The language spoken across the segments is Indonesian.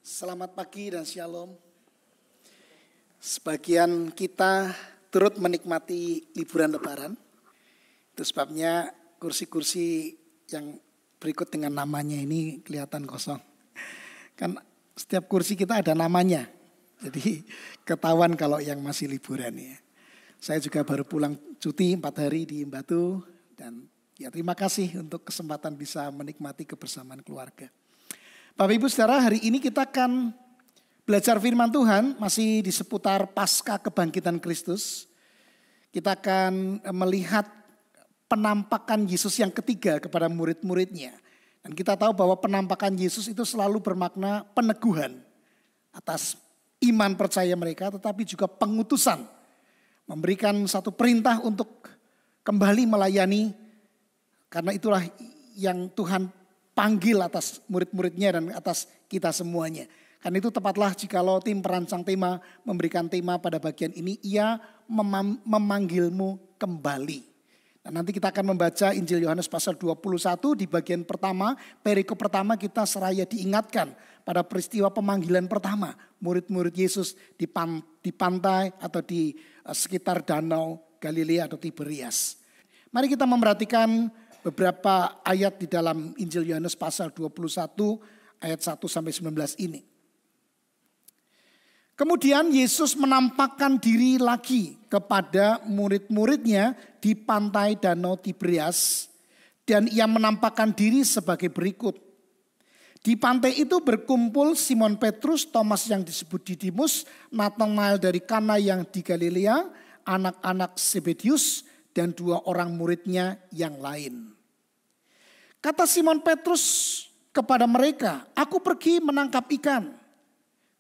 Selamat pagi dan shalom. Sebagian kita turut menikmati liburan lebaran. Itu sebabnya kursi-kursi yang berikut dengan namanya ini kelihatan kosong. Kan setiap kursi kita ada namanya. Jadi ketahuan kalau yang masih liburan ya. Saya juga baru pulang cuti 4 hari di Batu. Dan ya terima kasih untuk kesempatan bisa menikmati kebersamaan keluarga. Bapak Ibu Saudara, hari ini kita akan belajar firman Tuhan masih di seputar Pasca Kebangkitan Kristus. Kita akan melihat penampakan Yesus yang ketiga kepada murid-muridnya. Dan kita tahu bahwa penampakan Yesus itu selalu bermakna peneguhan atas iman percaya mereka, tetapi juga pengutusan. Memberikan satu perintah untuk kembali melayani, karena itulah yang Tuhan panggil atas murid-muridnya dan atas kita semuanya. Karena itu tepatlah jikalau tim perancang tema memberikan tema pada bagian ini, ia memanggilmu kembali. Dan nanti kita akan membaca Injil Yohanes pasal 21 di bagian pertama, perikop pertama kita seraya diingatkan pada peristiwa pemanggilan pertama. Murid-murid Yesus di pantai atau di sekitar danau Galilea atau Tiberias. Mari kita memperhatikan beberapa ayat di dalam Injil Yohanes pasal 21 ayat 1 sampai 19 ini. Kemudian Yesus menampakkan diri lagi kepada murid-muridnya di pantai danau Tiberias. Dan ia menampakkan diri sebagai berikut. Di pantai itu berkumpul Simon Petrus, Thomas yang disebut Didimus, Nathanael dari Kana yang di Galilea, anak-anak Zebedius, dan 2 orang muridnya yang lain. Kata Simon Petrus kepada mereka, "Aku pergi menangkap ikan."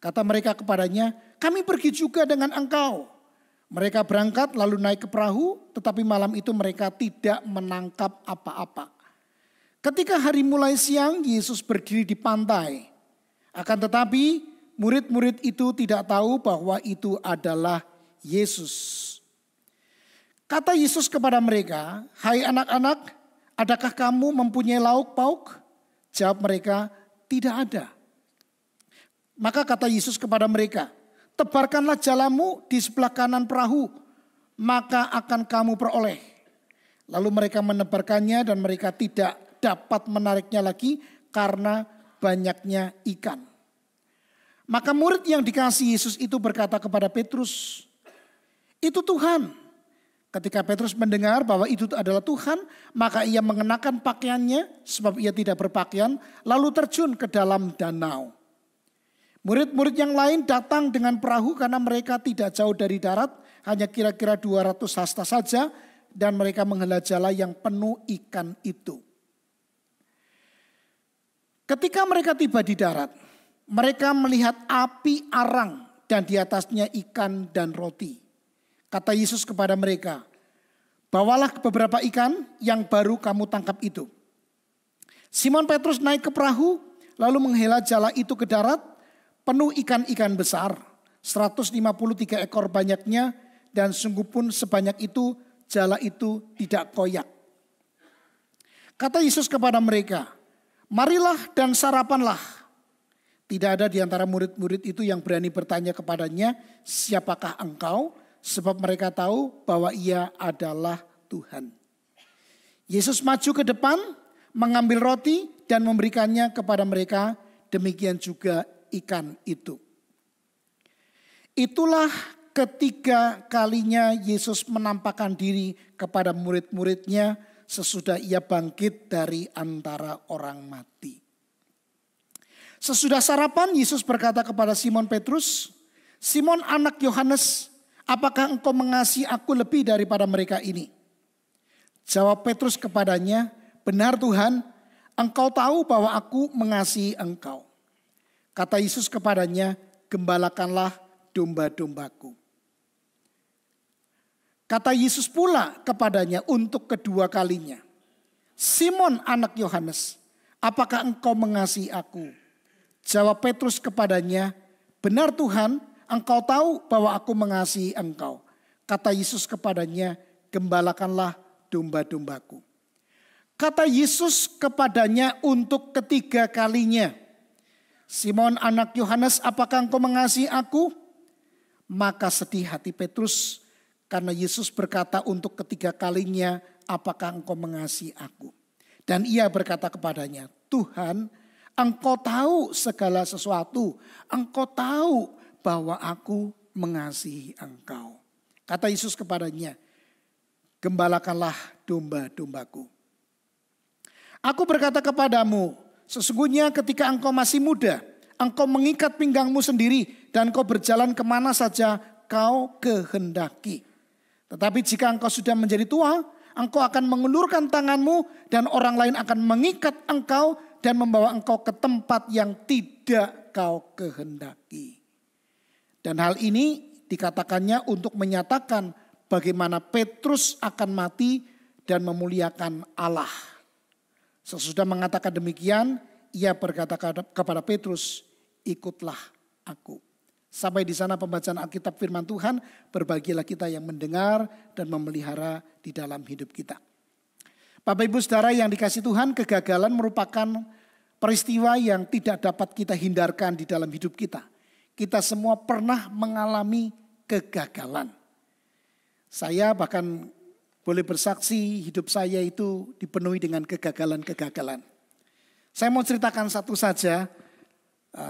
Kata mereka kepadanya, "Kami pergi juga dengan engkau." Mereka berangkat lalu naik ke perahu, tetapi malam itu mereka tidak menangkap apa-apa. Ketika hari mulai siang, Yesus berdiri di pantai. Akan tetapi murid-murid itu tidak tahu bahwa itu adalah Yesus. Kata Yesus kepada mereka, "Hai anak-anak, adakah kamu mempunyai lauk pauk?" Jawab mereka, "Tidak ada." Maka kata Yesus kepada mereka, "Tebarkanlah jalamu di sebelah kanan perahu, maka akan kamu peroleh." Lalu mereka menebarkannya dan mereka tidak dapat menariknya lagi karena banyaknya ikan. Maka murid yang dikasihi Yesus itu berkata kepada Petrus, "Itu Tuhan." Ketika Petrus mendengar bahwa itu adalah Tuhan, maka ia mengenakan pakaiannya sebab ia tidak berpakaian, lalu terjun ke dalam danau. Murid-murid yang lain datang dengan perahu karena mereka tidak jauh dari darat, hanya kira-kira 200 hasta saja, dan mereka menghela jala yang penuh ikan itu. Ketika mereka tiba di darat, mereka melihat api arang dan di atasnya ikan dan roti. Kata Yesus kepada mereka, "Bawalah beberapa ikan yang baru kamu tangkap itu." Simon Petrus naik ke perahu, lalu menghela jala itu ke darat, penuh ikan-ikan besar, 153 ekor banyaknya, dan sungguh pun sebanyak itu jala itu tidak koyak. Kata Yesus kepada mereka, "Marilah dan sarapanlah." Tidak ada di antara murid-murid itu yang berani bertanya kepadanya, "Siapakah engkau?" Sebab mereka tahu bahwa ia adalah Tuhan. Yesus maju ke depan, mengambil roti dan memberikannya kepada mereka. Demikian juga ikan itu. Itulah ketiga kalinya Yesus menampakkan diri kepada murid-muridnya sesudah ia bangkit dari antara orang mati. Sesudah sarapan, Yesus berkata kepada Simon Petrus, "Simon anak Yohanes, apakah engkau mengasihi aku lebih daripada mereka ini?" Jawab Petrus kepadanya, "Benar Tuhan, engkau tahu bahwa aku mengasihi engkau." Kata Yesus kepadanya, "Gembalakanlah domba-dombaku." Kata Yesus pula kepadanya untuk kedua kalinya, "Simon anak Yohanes, apakah engkau mengasihi aku?" Jawab Petrus kepadanya, "Benar Tuhan, engkau tahu bahwa aku mengasihi engkau." Kata Yesus kepadanya, "Gembalakanlah domba-dombaku." Kata Yesus kepadanya untuk ketiga kalinya, Simon anak Yohanes, apakah engkau mengasihi aku? Maka sedih hati Petrus karena Yesus berkata untuk ketiga kalinya, apakah engkau mengasihi aku? Dan ia berkata kepadanya, Tuhan, engkau tahu segala sesuatu. Engkau tahu bahwa aku mengasihi engkau. Kata Yesus kepadanya, gembalakanlah domba-dombaku. Aku berkata kepadamu, sesungguhnya ketika engkau masih muda, engkau mengikat pinggangmu sendiri dan engkau berjalan kemana saja kau kehendaki. Tetapi jika engkau sudah menjadi tua, engkau akan mengulurkan tanganmu dan orang lain akan mengikat engkau dan membawa engkau ke tempat yang tidak kau kehendaki. Dan hal ini dikatakannya untuk menyatakan bagaimana Petrus akan mati dan memuliakan Allah. Sesudah mengatakan demikian, ia berkata kepada Petrus, ikutlah aku. Sampai di sana pembacaan Alkitab firman Tuhan, berbahagialah kita yang mendengar dan memelihara di dalam hidup kita. Bapak Ibu Saudara yang dikasihi Tuhan, kegagalan merupakan peristiwa yang tidak dapat kita hindarkan di dalam hidup kita. Kita semua pernah mengalami kegagalan. Saya bahkan boleh bersaksi hidup saya itu dipenuhi dengan kegagalan-kegagalan. Saya mau ceritakan satu saja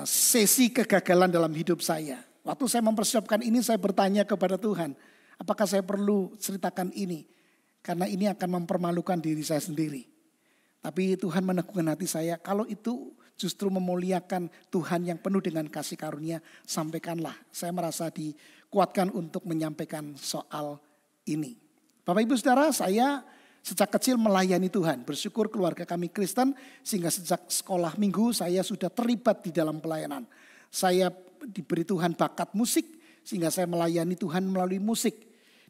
sesi kegagalan dalam hidup saya. Waktu saya mempersiapkan ini saya bertanya kepada Tuhan, apakah saya perlu ceritakan ini? Karena ini akan mempermalukan diri saya sendiri. Tapi Tuhan meneguhkan hati saya, kalau itu justru memuliakan Tuhan yang penuh dengan kasih karunia, sampaikanlah. Saya merasa dikuatkan untuk menyampaikan soal ini. Bapak Ibu Saudara, saya sejak kecil melayani Tuhan. Bersyukur keluarga kami Kristen sehingga sejak sekolah minggu saya sudah terlibat di dalam pelayanan. Saya diberi Tuhan bakat musik sehingga saya melayani Tuhan melalui musik.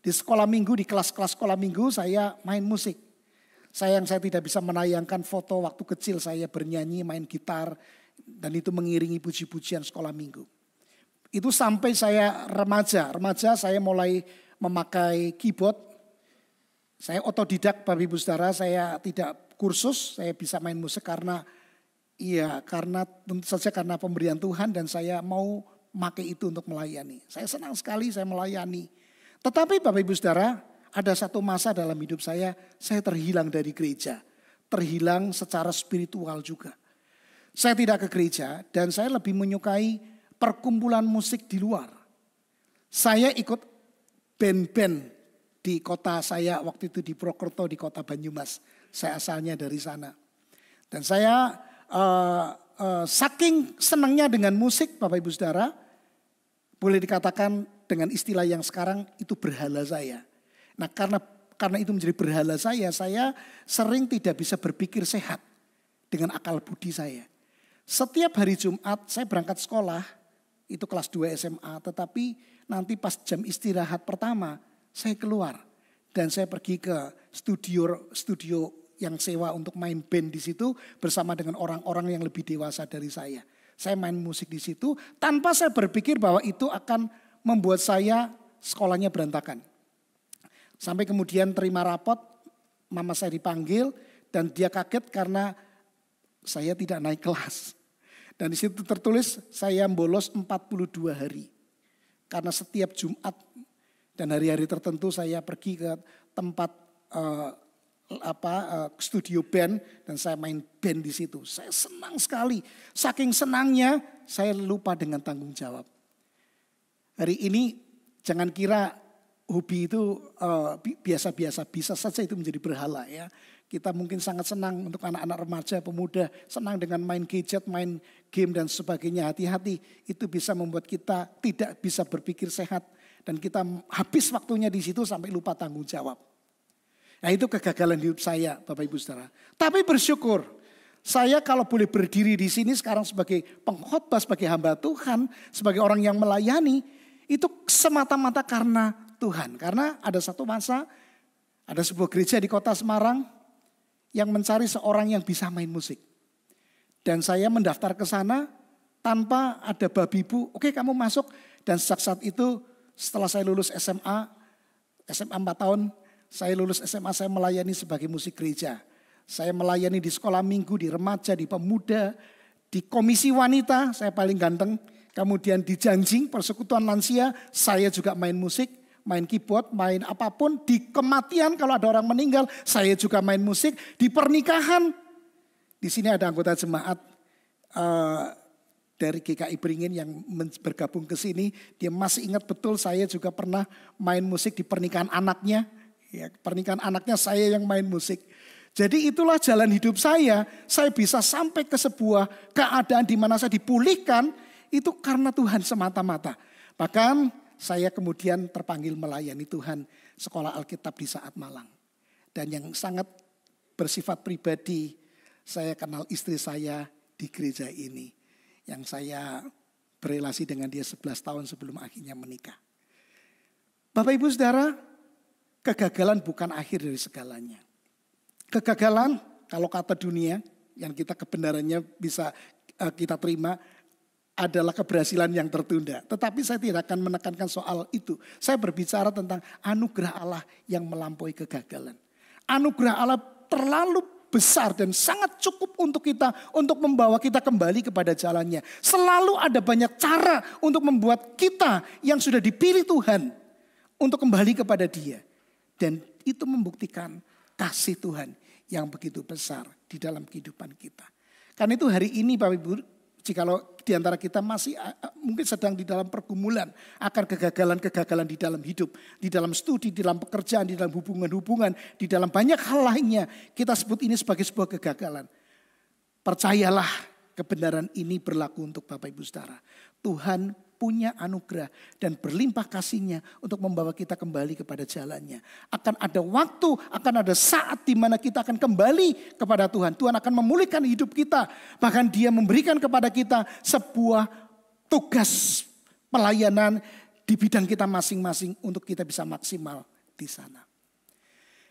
Di sekolah minggu, di kelas-kelas sekolah minggu saya main musik. Sayang saya tidak bisa menayangkan foto waktu kecil saya bernyanyi, main gitar. Dan itu mengiringi puji-pujian sekolah minggu. Itu sampai saya remaja. Remaja saya mulai memakai keyboard. Saya otodidak Bapak Ibu Saudara, saya tidak kursus, saya bisa main musik karena tentu saja karena pemberian Tuhan dan saya mau pakai itu untuk melayani. Saya senang sekali saya melayani. Tetapi Bapak Ibu Saudara, ada satu masa dalam hidup saya terhilang dari gereja. Terhilang secara spiritual juga. Saya tidak ke gereja dan saya lebih menyukai perkumpulan musik di luar. Saya ikut band-band di kota saya waktu itu di Purwokerto di kota Banyumas. Saya asalnya dari sana. Dan saya saking senangnya dengan musik Bapak Ibu Saudara. Boleh dikatakan dengan istilah yang sekarang itu berhala saya. Nah karena itu menjadi berhala saya sering tidak bisa berpikir sehat dengan akal budi saya. Setiap hari Jumat saya berangkat sekolah, itu kelas 2 SMA. Tetapi nanti pas jam istirahat pertama saya keluar dan saya pergi ke studio yang sewa untuk main band di situ bersama dengan orang-orang yang lebih dewasa dari saya. Saya main musik di situ tanpa saya berpikir bahwa itu akan membuat saya sekolahnya berantakan. Sampai kemudian terima rapot, mama saya dipanggil dan dia kaget karena saya tidak naik kelas. Dan di situ tertulis saya bolos 42 hari. Karena setiap Jumat dan hari-hari tertentu saya pergi ke tempat studio band dan saya main band di situ. Saya senang sekali. Saking senangnya saya lupa dengan tanggung jawab. Hari ini jangan kira hobi itu biasa-biasa, bisa saja itu menjadi berhala ya. Kita mungkin sangat senang untuk anak-anak remaja, pemuda, senang dengan main gadget, main game dan sebagainya. Hati-hati, itu bisa membuat kita tidak bisa berpikir sehat. Dan kita habis waktunya di situ sampai lupa tanggung jawab. Nah itu kegagalan hidup saya Bapak Ibu Saudara. Tapi bersyukur saya kalau boleh berdiri di sini sekarang sebagai pengkhotbah, sebagai hamba Tuhan, sebagai orang yang melayani. Itu semata-mata karena Tuhan. Karena ada satu masa, ada sebuah gereja di kota Semarang yang mencari seorang yang bisa main musik. Dan saya mendaftar ke sana tanpa ada babi bu, oke kamu masuk. Dan sejak saat itu setelah saya lulus SMA 4 tahun, saya lulus SMA, saya melayani sebagai musik gereja. Saya melayani di sekolah minggu, di remaja, di pemuda, Di komisi wanita saya paling ganteng. Kemudian di Janjing persekutuan lansia saya juga main musik, main keyboard, main apapun. Di kematian kalau ada orang meninggal saya juga main musik. Di pernikahan, di sini ada anggota jemaat dari GKI Beringin yang bergabung ke sini. Dia masih ingat betul saya juga pernah main musik di pernikahan anaknya. Ya, pernikahan anaknya saya yang main musik. Jadi itulah jalan hidup saya. Saya bisa sampai ke sebuah keadaan di mana saya dipulihkan. Itu karena Tuhan semata-mata. Bahkan saya kemudian terpanggil melayani Tuhan sekolah Alkitab di Saat Malang. Dan yang sangat bersifat pribadi, saya kenal istri saya di gereja ini. Yang saya berelasi dengan dia 11 tahun sebelum akhirnya menikah. Bapak Ibu Saudara, kegagalan bukan akhir dari segalanya. Kegagalan, kalau kata dunia, yang kita kebenarannya bisa kita terima, adalah keberhasilan yang tertunda. Tetapi saya tidak akan menekankan soal itu. Saya berbicara tentang anugerah Allah yang melampaui kegagalan. Anugerah Allah terlalu besar dan sangat cukup untuk kita, untuk membawa kita kembali kepada jalannya. Selalu ada banyak cara untuk membuat kita yang sudah dipilih Tuhan untuk kembali kepada Dia. Dan itu membuktikan kasih Tuhan yang begitu besar di dalam kehidupan kita. Karena itu hari ini Bapak Ibu, jikalau di antara kita masih mungkin sedang di dalam pergumulan akan kegagalan-kegagalan di dalam hidup, di dalam studi, di dalam pekerjaan, di dalam hubungan-hubungan, di dalam banyak hal lainnya, kita sebut ini sebagai sebuah kegagalan. Percayalah, kebenaran ini berlaku untuk Bapak Ibu Saudara. Tuhan punya anugerah dan berlimpah kasih-Nya untuk membawa kita kembali kepada jalannya. Akan ada waktu, akan ada saat di mana kita akan kembali kepada Tuhan. Tuhan akan memulihkan hidup kita. Bahkan Dia memberikan kepada kita sebuah tugas pelayanan di bidang kita masing-masing untuk kita bisa maksimal di sana.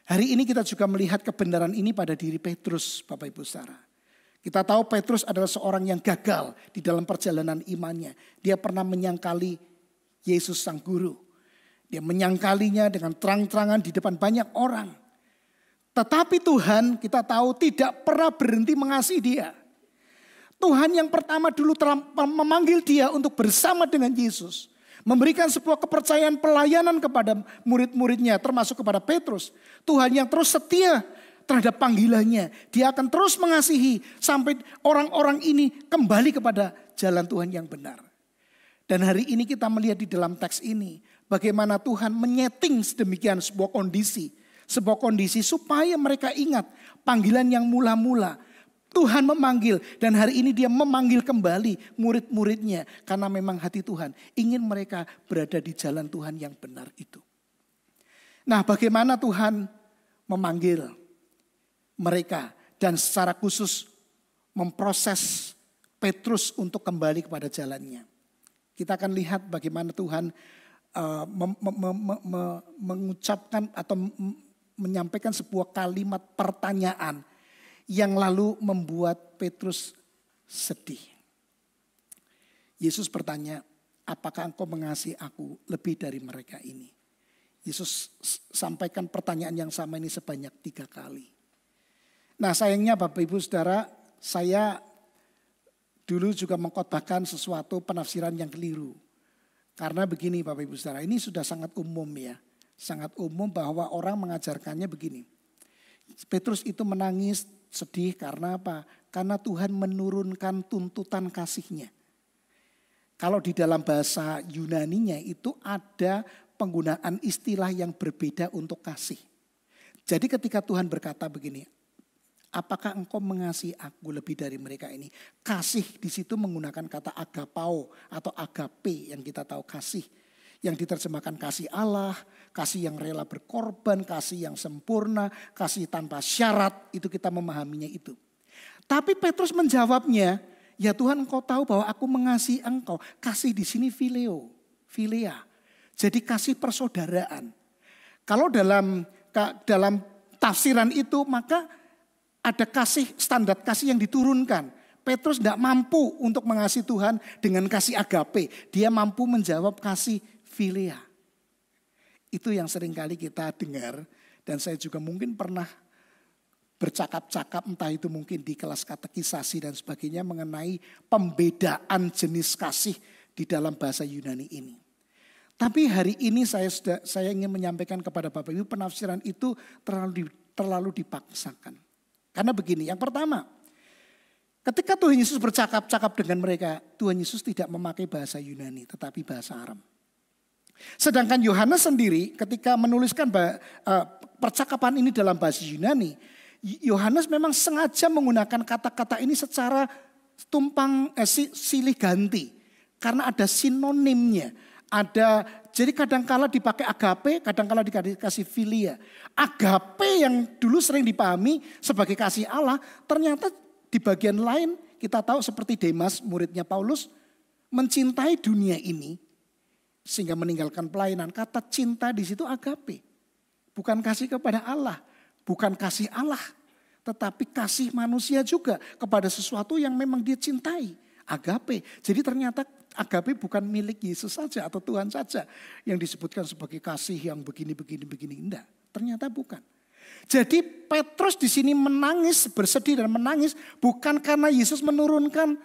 Hari ini kita juga melihat kebenaran ini pada diri Petrus, Bapak Ibu Saudara. Kita tahu Petrus adalah seorang yang gagal di dalam perjalanan imannya. Dia pernah menyangkali Yesus Sang Guru. Dia menyangkalinya dengan terang-terangan di depan banyak orang. Tetapi Tuhan kita tahu tidak pernah berhenti mengasihi dia. Tuhan yang pertama dulu telah memanggil dia untuk bersama dengan Yesus. Memberikan sebuah kepercayaan pelayanan kepada murid-muridnya termasuk kepada Petrus. Tuhan yang terus setia terhadap panggilannya. Dia akan terus mengasihi sampai orang-orang ini kembali kepada jalan Tuhan yang benar. Dan hari ini kita melihat di dalam teks ini bagaimana Tuhan menyeting sedemikian sebuah kondisi. Sebuah kondisi supaya mereka ingat panggilan yang mula-mula. Tuhan memanggil dan hari ini Dia memanggil kembali murid-muridnya. Karena memang hati Tuhan ingin mereka berada di jalan Tuhan yang benar itu. Nah, bagaimana Tuhan memanggil mereka dan secara khusus memproses Petrus untuk kembali kepada jalannya. Kita akan lihat bagaimana Tuhan mengucapkan atau menyampaikan sebuah kalimat pertanyaan yang lalu membuat Petrus sedih. Yesus bertanya, apakah engkau mengasihi aku lebih dari mereka ini? Yesus sampaikan pertanyaan yang sama ini sebanyak 3 kali. Nah, sayangnya Bapak Ibu Saudara, saya dulu juga mengkhotbahkan sesuatu penafsiran yang keliru. Karena begini Bapak Ibu Saudara, ini sudah sangat umum ya. Sangat umum bahwa orang mengajarkannya begini. Petrus itu menangis sedih karena apa? Karena Tuhan menurunkan tuntutan kasih-Nya. Kalau di dalam bahasa Yunaninya itu ada penggunaan istilah yang berbeda untuk kasih. Jadi ketika Tuhan berkata begini, apakah engkau mengasihi aku lebih dari mereka ini? Kasih di situ menggunakan kata agapao atau agape yang kita tahu kasih. Yang diterjemahkan kasih Allah, kasih yang rela berkorban, kasih yang sempurna, kasih tanpa syarat. Itu kita memahaminya itu. Tapi Petrus menjawabnya, ya Tuhan engkau tahu bahwa aku mengasihi engkau. Kasih di sini phileo, philia. Jadi kasih persaudaraan. Kalau dalam tafsiran itu maka ada kasih, standar kasih yang diturunkan. Petrus tidak mampu untuk mengasihi Tuhan dengan kasih agape. Dia mampu menjawab kasih philia. Itu yang seringkali kita dengar. Dan saya juga mungkin pernah bercakap-cakap, entah itu mungkin di kelas katekisasi dan sebagainya, mengenai pembedaan jenis kasih di dalam bahasa Yunani ini. Tapi hari ini saya ingin menyampaikan kepada Bapak Ibu, penafsiran itu terlalu dipaksakan. Karena begini, yang pertama, ketika Tuhan Yesus bercakap-cakap dengan mereka, Tuhan Yesus tidak memakai bahasa Yunani tetapi bahasa Aram. Sedangkan Yohanes sendiri ketika menuliskan percakapan ini dalam bahasa Yunani, Yohanes memang sengaja menggunakan kata-kata ini secara silih ganti. Karena ada sinonimnya. Jadi kadangkala dipakai agape, kadangkala dikasih filia. Agape yang dulu sering dipahami sebagai kasih Allah, ternyata di bagian lain kita tahu seperti Demas, muridnya Paulus, mencintai dunia ini sehingga meninggalkan pelayanan. Kata cinta di situ agape. Bukan kasih kepada Allah, bukan kasih Allah, tetapi kasih manusia juga kepada sesuatu yang memang dia cintai. Agape. Jadi ternyata agape bukan milik Yesus saja atau Tuhan saja yang disebutkan sebagai kasih yang begini. Enggak, ternyata bukan. Jadi Petrus di sini menangis, bersedih dan menangis bukan karena Yesus menurunkan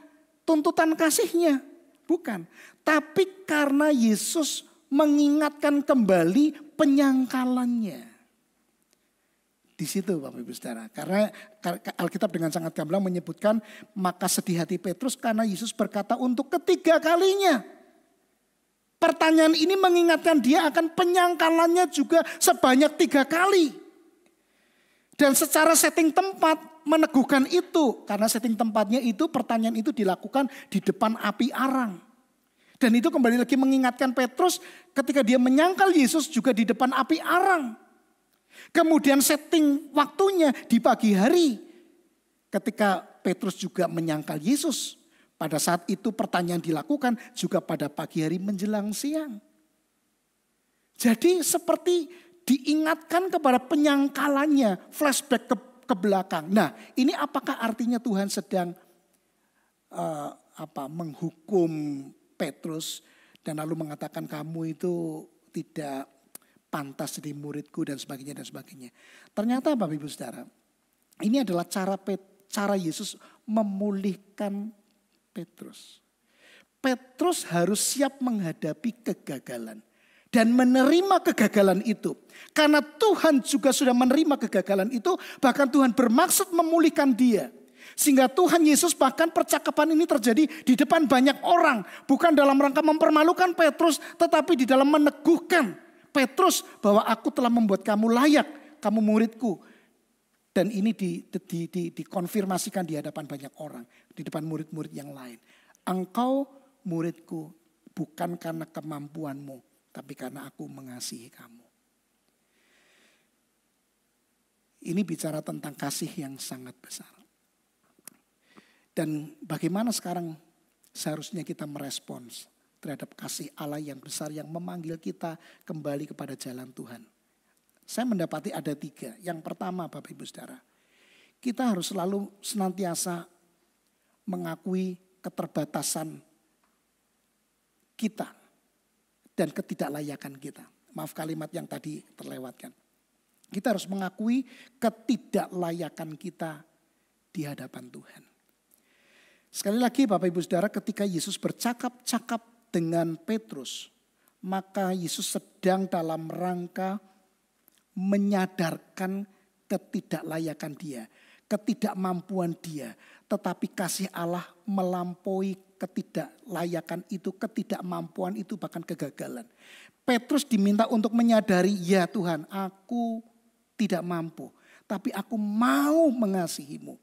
tuntutan kasihnya. Bukan. Tapi karena Yesus mengingatkan kembali penyangkalannya. Di situ Bapak Ibu Saudara. Karena Alkitab dengan sangat gamblang menyebutkan maka sedih hati Petrus karena Yesus berkata untuk ketiga kalinya. Pertanyaan ini mengingatkan dia akan penyangkalannya juga sebanyak 3 kali. Dan secara setting tempat meneguhkan itu. Karena setting tempatnya itu pertanyaan itu dilakukan di depan api arang. Dan itu kembali lagi mengingatkan Petrus ketika dia menyangkal Yesus juga di depan api arang. Kemudian setting waktunya di pagi hari ketika Petrus juga menyangkal Yesus. Pada saat itu pertanyaan dilakukan juga pada pagi hari menjelang siang. Jadi seperti diingatkan kepada penyangkalannya, flashback ke belakang. Nah, ini apakah artinya Tuhan sedang menghukum Petrus dan lalu mengatakan kamu itu tidak pantas jadi muridku dan sebagainya. Ternyata Bapak Ibu Saudara, ini adalah cara Yesus memulihkan Petrus. Petrus harus siap menghadapi kegagalan dan menerima kegagalan itu. Karena Tuhan juga sudah menerima kegagalan itu, bahkan Tuhan bermaksud memulihkan dia. Sehingga Tuhan Yesus bahkan percakapan ini terjadi di depan banyak orang. Bukan dalam rangka mempermalukan Petrus, tetapi di dalam meneguhkan Petrus bahwa aku telah membuat kamu layak, kamu muridku. Dan ini dikonfirmasikan di hadapan banyak orang, di depan murid-murid yang lain. Engkau muridku bukan karena kemampuanmu, tapi karena aku mengasihi kamu. Ini bicara tentang kasih yang sangat besar. Dan bagaimana sekarang seharusnya kita merespons terhadap kasih Allah yang besar yang memanggil kita kembali kepada jalan Tuhan. Saya mendapati ada 3. Yang pertama Bapak Ibu Saudara, kita harus selalu senantiasa mengakui keterbatasan kita dan ketidaklayakan kita. Maaf kalimat yang tadi terlewatkan. Kita harus mengakui ketidaklayakan kita di hadapan Tuhan. Sekali lagi Bapak Ibu Saudara, ketika Yesus bercakap-cakap dengan Petrus, maka Yesus sedang dalam rangka menyadarkan ketidaklayakan dia, ketidakmampuan dia. Tetapi kasih Allah melampaui ketidaklayakan itu, ketidakmampuan itu, bahkan kegagalan. Petrus diminta untuk menyadari, ya Tuhan, aku tidak mampu, tapi aku mau mengasihimu.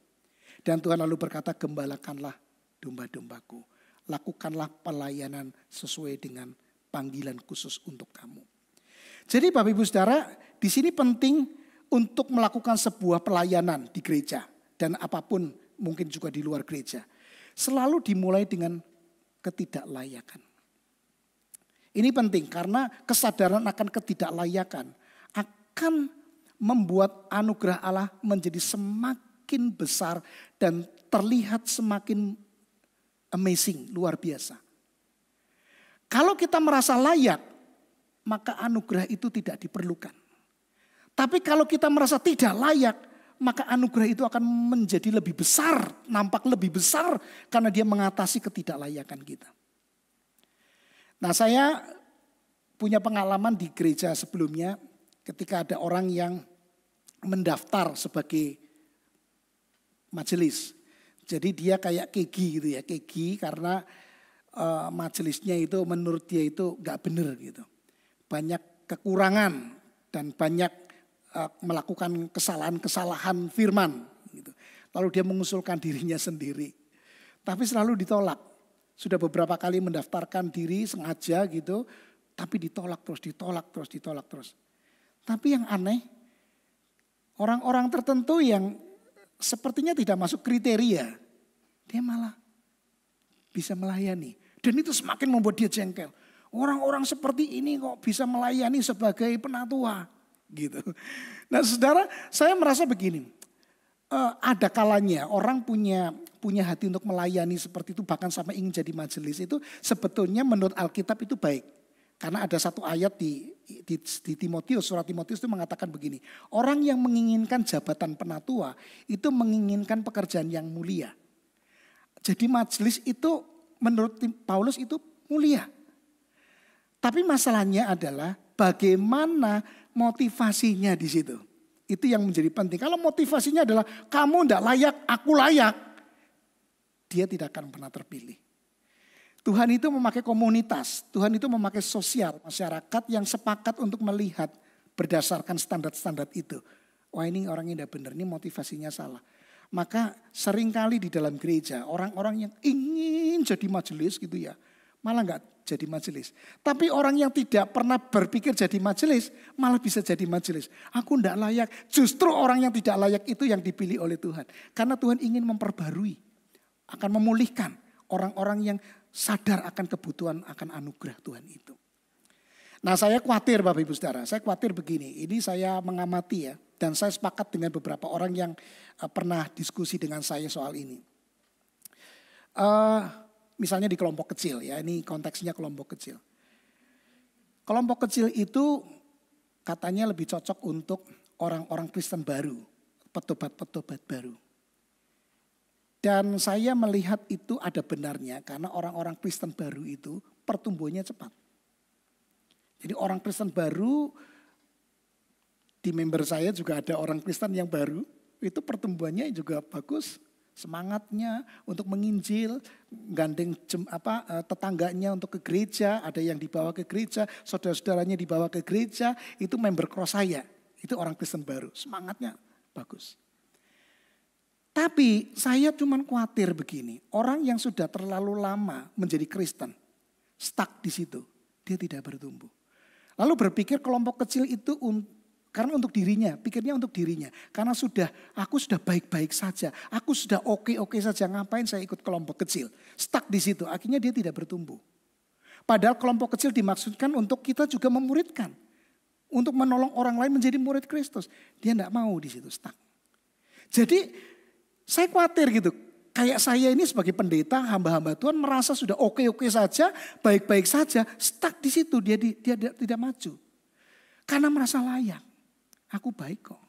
Dan Tuhan lalu berkata, gembalakanlah domba-dombaku. Lakukanlah pelayanan sesuai dengan panggilan khusus untuk kamu. Jadi Bapak Ibu Saudara, di sini penting untuk melakukan sebuah pelayanan di gereja. Dan apapun mungkin juga di luar gereja. Selalu dimulai dengan ketidaklayakan. Ini penting karena kesadaran akan ketidaklayakan akan membuat anugerah Allah menjadi semakin besar dan terlihat semakin amazing, luar biasa. Kalau kita merasa layak, maka anugerah itu tidak diperlukan. Tapi kalau kita merasa tidak layak, maka anugerah itu akan menjadi lebih besar, nampak lebih besar karena dia mengatasi ketidaklayakan kita. Nah, saya punya pengalaman di gereja sebelumnya ketika ada orang yang mendaftar sebagai majelis. Jadi dia kayak kegi gitu ya, kegi karena majelisnya itu menurut dia itu gak benar gitu. Banyak kekurangan dan banyak melakukan kesalahan-kesalahan firman gitu. Lalu dia mengusulkan dirinya sendiri. Tapi selalu ditolak. Sudah beberapa kali mendaftarkan diri sengaja gitu, tapi ditolak terus. Tapi yang aneh, orang-orang tertentu yang sepertinya tidak masuk kriteria, dia malah bisa melayani. Dan itu semakin membuat dia jengkel. Orang-orang seperti ini kok bisa melayani sebagai penatua gitu. Nah, saudara, saya merasa begini. Ada kalanya orang punya hati untuk melayani seperti itu, bahkan sampai ingin jadi majelis, itu sebetulnya menurut Alkitab itu baik. Karena ada satu ayat di Timotius, surat Timotius itu mengatakan begini. Orang yang menginginkan jabatan penatua itu menginginkan pekerjaan yang mulia. Jadi majelis itu menurut Paulus itu mulia. Tapi masalahnya adalah bagaimana motivasinya di situ. Itu yang menjadi penting. Kalau motivasinya adalah kamu tidak layak, aku layak, dia tidak akan pernah terpilih. Tuhan itu memakai komunitas, Tuhan itu memakai sosial, masyarakat yang sepakat untuk melihat berdasarkan standar-standar itu. Wah, ini orangnya tidak benar, ini motivasinya salah. Maka seringkali di dalam gereja orang-orang yang ingin jadi majelis gitu ya, malah nggak jadi majelis. Tapi orang yang tidak pernah berpikir jadi majelis malah bisa jadi majelis. Aku tidak layak. Justru orang yang tidak layak itu yang dipilih oleh Tuhan. Karena Tuhan ingin memperbarui, akan memulihkan orang-orang yang sadar akan kebutuhan akan anugerah Tuhan itu. Nah, saya khawatir Bapak Ibu Saudara, saya khawatir begini. Ini saya mengamati ya, dan saya sepakat dengan beberapa orang yang pernah diskusi dengan saya soal ini. Misalnya di kelompok kecil ya, ini konteksnya kelompok kecil. Kelompok kecil itu katanya lebih cocok untuk orang-orang Kristen baru, petobat-petobat baru. Dan saya melihat itu ada benarnya karena orang-orang Kristen baru itu pertumbuhannya cepat. Jadi orang Kristen baru, di member saya juga ada orang Kristen yang baru, itu pertumbuhannya juga bagus. Semangatnya untuk menginjil, gandeng tetangganya untuk ke gereja, ada yang dibawa ke gereja, saudara-saudaranya dibawa ke gereja, itu member cross saya. Itu orang Kristen baru, semangatnya bagus. Tapi saya cuma khawatir begini, orang yang sudah terlalu lama menjadi Kristen, stuck di situ, dia tidak bertumbuh. Lalu berpikir kelompok kecil itu karena untuk dirinya, pikirnya untuk dirinya. Karena aku sudah baik-baik saja, aku sudah oke-oke saja, ngapain saya ikut kelompok kecil. Stuck di situ, akhirnya dia tidak bertumbuh. Padahal kelompok kecil dimaksudkan untuk kita juga memuridkan. Untuk menolong orang lain menjadi murid Kristus. Dia tidak mau di situ, stuck. Jadi saya khawatir gitu. Kayak saya ini sebagai pendeta, hamba-hamba Tuhan merasa sudah oke-oke saja, baik-baik saja. Stuck di situ, dia tidak maju. Karena merasa layak. Aku baik kok.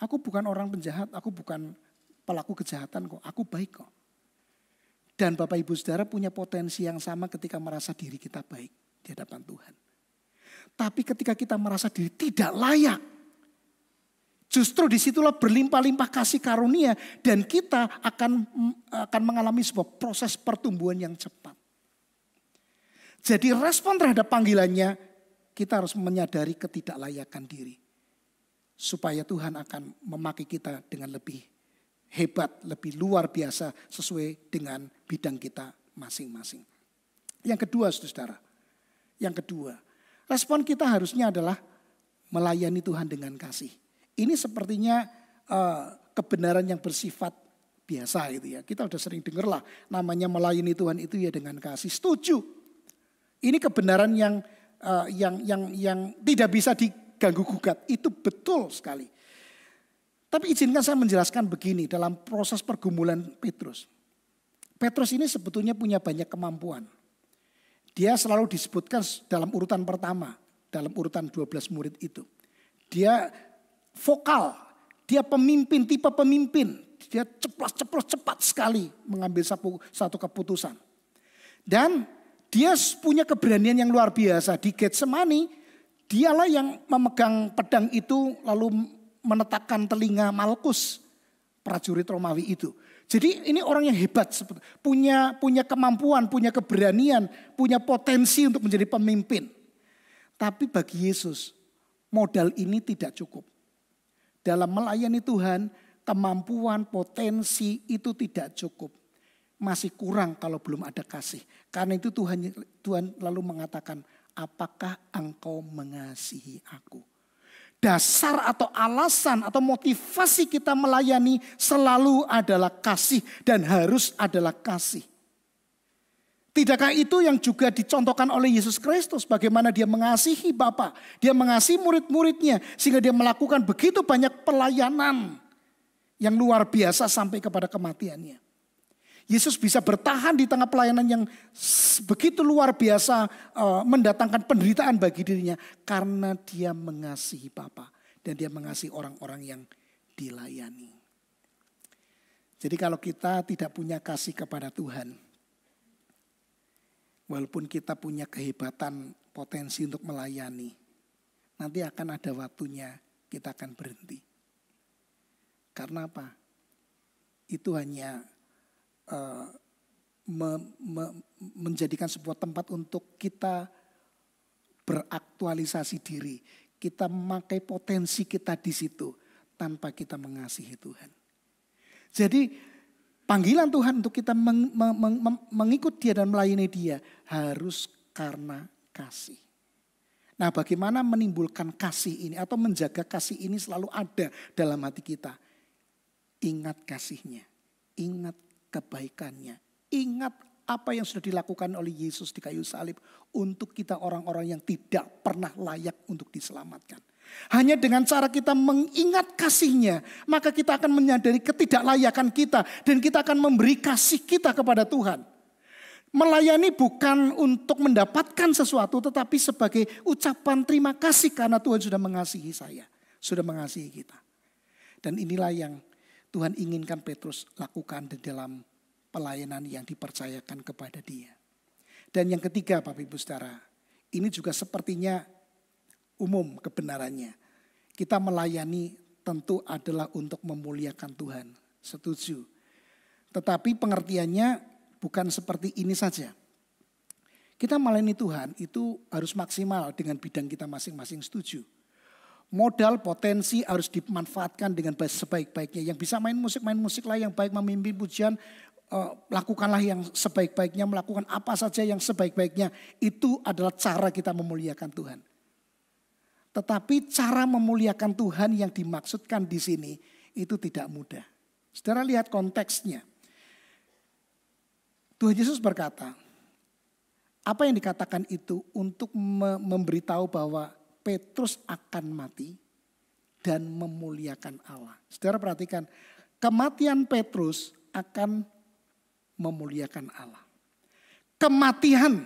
Aku bukan orang penjahat, aku bukan pelaku kejahatan kok. Aku baik kok. Dan Bapak Ibu Saudara punya potensi yang sama ketika merasa diri kita baik di hadapan Tuhan. Tapi ketika kita merasa diri tidak layak, justru disitulah berlimpah-limpah kasih karunia dan kita akan mengalami sebuah proses pertumbuhan yang cepat. Jadi respon terhadap panggilannya, kita harus menyadari ketidaklayakan diri. Supaya Tuhan akan memakai kita dengan lebih hebat, lebih luar biasa sesuai dengan bidang kita masing-masing. Yang kedua, saudara. Yang kedua, respon kita harusnya adalah melayani Tuhan dengan kasih. Ini sepertinya kebenaran yang bersifat biasa gitu ya. Kita udah sering dengar lah namanya melayani Tuhan itu ya dengan kasih. Setuju. Ini kebenaran yang tidak bisa diganggu gugat. Itu betul sekali. Tapi izinkan saya menjelaskan begini dalam proses pergumulan Petrus. Petrus ini sebetulnya punya banyak kemampuan. Dia selalu disebutkan dalam urutan pertama, dalam urutan 12 murid itu. Dia vokal, Dia pemimpin, tipe pemimpin. Dia ceplos-ceplos cepat sekali mengambil satu keputusan. Dan dia punya keberanian yang luar biasa. Di Getsemani, dialah yang memegang pedang itu lalu menetapkan telinga Malkus, prajurit Romawi itu. Jadi ini orang yang hebat, punya kemampuan, punya keberanian, punya potensi untuk menjadi pemimpin. Tapi bagi Yesus, modal ini tidak cukup. Dalam melayani Tuhan, kemampuan, potensi itu tidak cukup. Masih kurang kalau belum ada kasih. Karena itu Tuhan lalu mengatakan, apakah engkau mengasihi aku? Dasar atau alasan atau motivasi kita melayani selalu adalah kasih dan harus adalah kasih. Tidakkah itu yang juga dicontohkan oleh Yesus Kristus, bagaimana dia mengasihi Bapa, dia mengasihi murid-muridnya sehingga dia melakukan begitu banyak pelayanan yang luar biasa sampai kepada kematiannya. Yesus bisa bertahan di tengah pelayanan yang begitu luar biasa, mendatangkan penderitaan bagi dirinya karena dia mengasihi Bapa dan dia mengasihi orang-orang yang dilayani. Jadi kalau kita tidak punya kasih kepada Tuhan, walaupun kita punya kehebatan potensi untuk melayani, nanti akan ada waktunya kita akan berhenti. Karena apa? Itu hanya menjadikan sebuah tempat untuk kita beraktualisasi diri. Kita memakai potensi kita di situ tanpa kita mengasihi Tuhan. Jadi panggilan Tuhan untuk kita mengikut Dia dan melayani Dia harus karena kasih. Nah, bagaimana menimbulkan kasih ini atau menjaga kasih ini selalu ada dalam hati kita? Ingat kasihnya, ingat kebaikannya. Ingat apa yang sudah dilakukan oleh Yesus di kayu salib untuk kita orang-orang yang tidak pernah layak untuk diselamatkan. Hanya dengan cara kita mengingat kasihnya, maka kita akan menyadari ketidaklayakan kita dan kita akan memberi kasih kita kepada Tuhan. Melayani bukan untuk mendapatkan sesuatu tetapi sebagai ucapan terima kasih karena Tuhan sudah mengasihi saya, sudah mengasihi kita. Dan inilah yang Tuhan inginkan Petrus lakukan di dalam pelayanan yang dipercayakan kepada dia. Dan yang ketiga Bapak Ibu Saudara, ini juga sepertinya umum kebenarannya. Kita melayani tentu adalah untuk memuliakan Tuhan, setuju. Tetapi pengertiannya bukan seperti ini saja. Kita melayani Tuhan itu harus maksimal dengan bidang kita masing-masing, setuju. Modal potensi harus dimanfaatkan dengan sebaik-baiknya. Yang bisa main musik lah yang baik, memimpin pujian, lakukanlah yang sebaik-baiknya, melakukan apa saja yang sebaik-baiknya. Itu adalah cara kita memuliakan Tuhan. Tetapi cara memuliakan Tuhan yang dimaksudkan di sini itu tidak mudah. Saudara lihat konteksnya. Tuhan Yesus berkata, apa yang dikatakan itu untuk memberitahu bahwa Petrus akan mati dan memuliakan Allah. Saudara perhatikan, kematian Petrus akan memuliakan Allah. Kematian,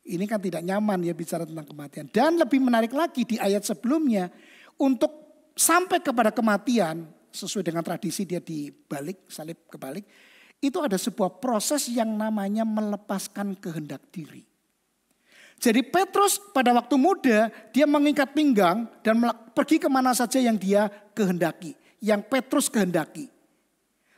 ini kan tidak nyaman ya bicara tentang kematian. Dan lebih menarik lagi di ayat sebelumnya, untuk sampai kepada kematian, sesuai dengan tradisi dia dibalik, salib kebalik, itu ada sebuah proses yang namanya melepaskan kehendak diri. Jadi Petrus pada waktu muda dia mengikat pinggang dan pergi kemana saja yang dia kehendaki. Yang Petrus kehendaki.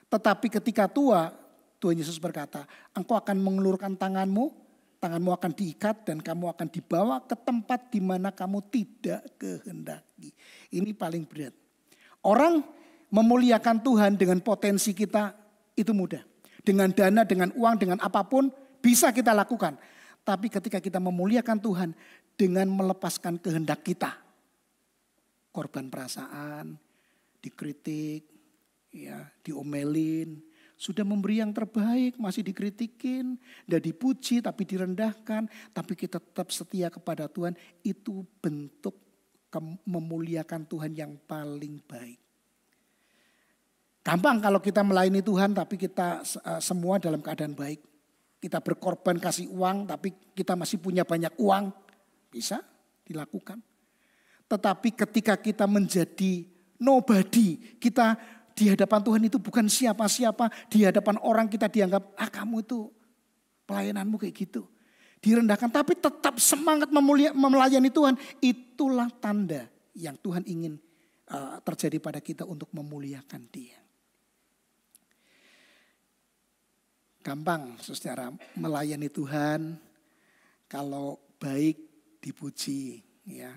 Tetapi ketika tua, Tuhan Yesus berkata, engkau akan mengulurkan tanganmu akan diikat dan kamu akan dibawa ke tempat di mana kamu tidak kehendaki. Ini paling berat. Orang memuliakan Tuhan dengan potensi kita itu mudah. Dengan dana, dengan uang, dengan apapun bisa kita lakukan. Tapi ketika kita memuliakan Tuhan dengan melepaskan kehendak kita. Korban perasaan, dikritik, ya, diomelin. Sudah memberi yang terbaik, masih dikritikin. Tidak dipuji tapi direndahkan. Tapi kita tetap setia kepada Tuhan. Itu bentuk memuliakan Tuhan yang paling baik. Gampang kalau kita melayani Tuhan tapi kita semua dalam keadaan baik. Kita berkorban kasih uang tapi kita masih punya banyak uang. Bisa dilakukan. Tetapi ketika kita menjadi Nobody. Kita di hadapan Tuhan itu bukan siapa-siapa. Di hadapan orang kita dianggap, kamu itu pelayananmu kayak gitu. Direndahkan tapi tetap semangat melayani Tuhan. Itulah tanda yang Tuhan ingin terjadi pada kita untuk memuliakan Dia. Gampang saudara melayani Tuhan kalau baik dipuji ya.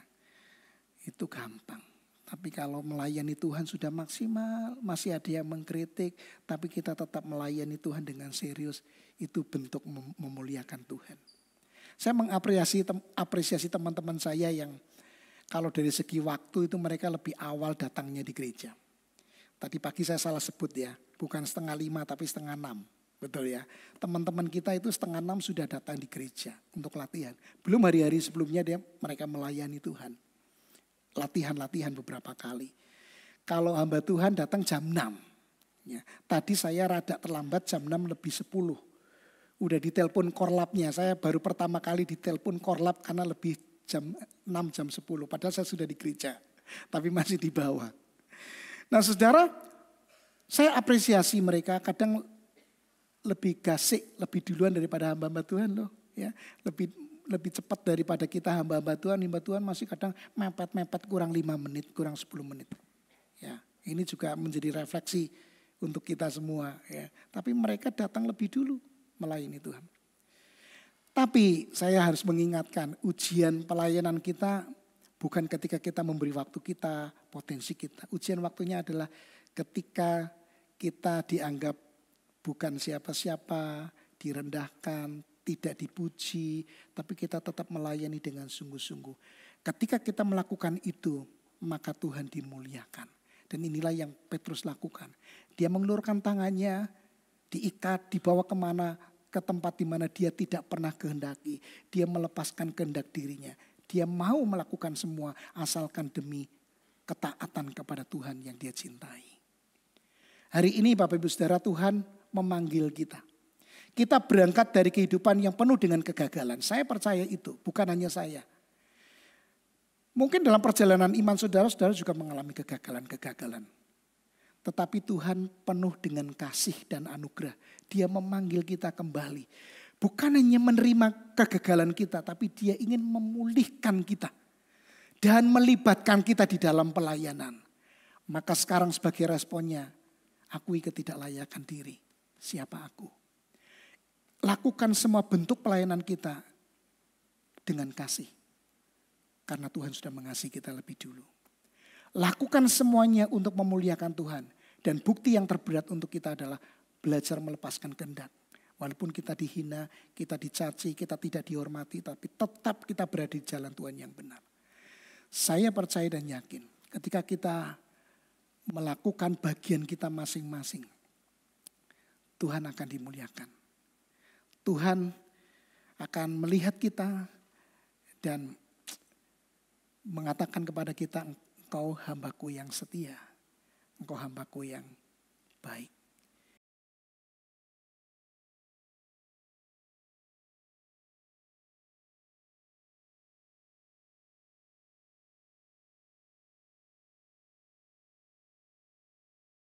Itu gampang. Tapi kalau melayani Tuhan sudah maksimal, masih ada yang mengkritik, tapi kita tetap melayani Tuhan dengan serius, itu bentuk memuliakan Tuhan. Saya mengapresiasi teman-teman saya yang kalau dari segi waktu itu mereka lebih awal datangnya di gereja. Tadi pagi saya salah sebut ya, bukan 5:30 tapi 5:30. Betul ya, teman-teman kita itu 5:30 sudah datang di gereja untuk latihan. Belum hari-hari sebelumnya mereka melayani Tuhan. Latihan beberapa kali. Kalau hamba Tuhan datang jam 6. Ya, tadi saya rada terlambat jam 6:10. Udah ditelepon korlapnya. Saya baru pertama kali ditelepon korlap karena lebih jam 6 jam 10. Padahal saya sudah di gereja. Tapi masih di bawah. Nah saudara, saya apresiasi mereka kadang lebih gasik, lebih duluan daripada hamba-hamba Tuhan loh. Ya, lebih cepat daripada kita hamba-hamba Tuhan. Hamba Tuhan masih kadang mepet-mepet kurang 5 menit, kurang 10 menit. Ya, ini juga menjadi refleksi untuk kita semua. Ya. Tapi mereka datang lebih dulu melayani Tuhan. Tapi saya harus mengingatkan ujian pelayanan kita bukan ketika kita memberi waktu kita, potensi kita. Ujian waktunya adalah ketika kita dianggap bukan siapa-siapa, direndahkan, tidak dipuji, tapi kita tetap melayani dengan sungguh-sungguh. Ketika kita melakukan itu, maka Tuhan dimuliakan. Dan inilah yang Petrus lakukan. Dia mengelurkan tangannya, diikat, dibawa kemana, ke tempat di mana dia tidak pernah kehendaki. Dia melepaskan kehendak dirinya. Dia mau melakukan semua asalkan demi ketaatan kepada Tuhan yang dia cintai. Hari ini Bapak Ibu Saudara, Tuhan memanggil kita. Kita berangkat dari kehidupan yang penuh dengan kegagalan. Saya percaya itu, bukan hanya saya. Mungkin dalam perjalanan iman saudara juga mengalami kegagalan-kegagalan. Tetapi Tuhan penuh dengan kasih dan anugerah. Dia memanggil kita kembali. Bukan hanya menerima kegagalan kita, tapi Dia ingin memulihkan kita. Dan melibatkan kita di dalam pelayanan. Maka sekarang sebagai responnya, akui ketidaklayakan diri. Siapa aku? Lakukan semua bentuk pelayanan kita dengan kasih. Karena Tuhan sudah mengasihi kita lebih dulu. Lakukan semuanya untuk memuliakan Tuhan. Dan bukti yang terberat untuk kita adalah belajar melepaskan kehendak. Walaupun kita dihina, kita dicaci, kita tidak dihormati. Tapi tetap kita berada di jalan Tuhan yang benar. Saya percaya dan yakin ketika kita melakukan bagian kita masing-masing. Tuhan akan dimuliakan. Tuhan akan melihat kita dan mengatakan kepada kita, engkau hambaku yang setia, engkau hambaku yang baik.